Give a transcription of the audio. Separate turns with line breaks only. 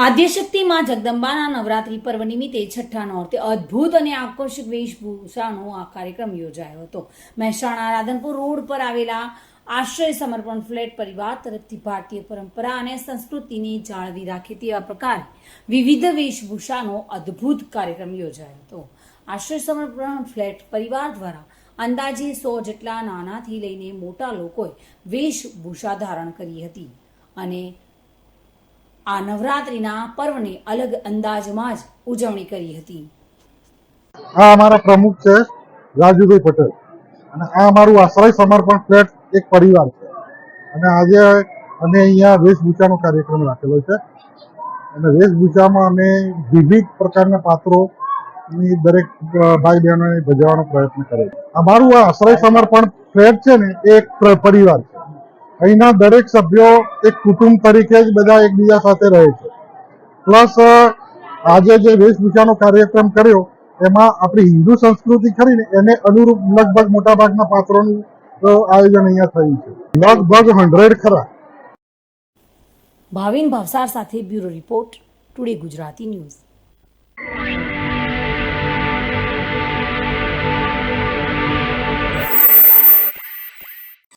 આદ્યશક્તિ માં જગદંબાના નવરાત્રી પર્વ નિમિત્તે છઠ્ઠા નોરતે અદ્ભુત અને આકર્ષક વેશભૂષાનો આ કાર્યક્રમ યોજાયો હતો। મહેસાણા રાધનપુર રોડ પર આવેલા આશ્રય સમર્પણ ફ્લેટ પરિવાર તરફથી ભારતીય પરંપરા અને સંસ્કૃતિને જાળવી રાખે તેવા પ્રકારે વિવિધ વેશભૂષાનો અદ્ભુત કાર્યક્રમ યોજાયો હતો। આશ્રય સમર્પણ ફ્લેટ પરિવાર દ્વારા અંદાજે 100 જેટલા નાનાથી લઈને મોટા લોકોએ વેશભૂષા ધારણ કરી હતી અને આ નવરાત્રીના પર્વને અલગ અંદાજમાં જ ઉજવણી કરી હતી।
આ અમારા પ્રમુખ છે રાજુભાઈ પટેલ અને આ અમારું આશ્રય સમર્પણ ફ્લેટ એક પરિવાર છે અને આજે અમે અહીંયા વેશભૂષાનો કાર્યક્રમ રાખેલો છે અને વેશભૂષામાં અમે વિવિધ પ્રકારના પાત્રોની દરેક ભાઈ બહેનોને ભજવવાનો પ્રયત્ન કર્યો। અમારું આ આશ્રય સમર્પણ ફ્લેટ છે ને એ એક પરિવાર છે। અહીંના દરેક સભ્યો એક કુટુંબ તરીકે જ બધા એકબીજા સાથે રહે છે। પ્લસ આજે જે વેશભૂષાનો કાર્યક્રમ કર્યો એમાં આપણી હિન્દુ સંસ્કૃતિ ખરી ને એને અનુરૂપ લગભગ મોટાભાગના પાત્રોનું આયોજન અહીંયા થયું છે। લગભગ 100 ખરા।
ભાવિન ભાવસાર સાથે bureau report, today Gujarati news.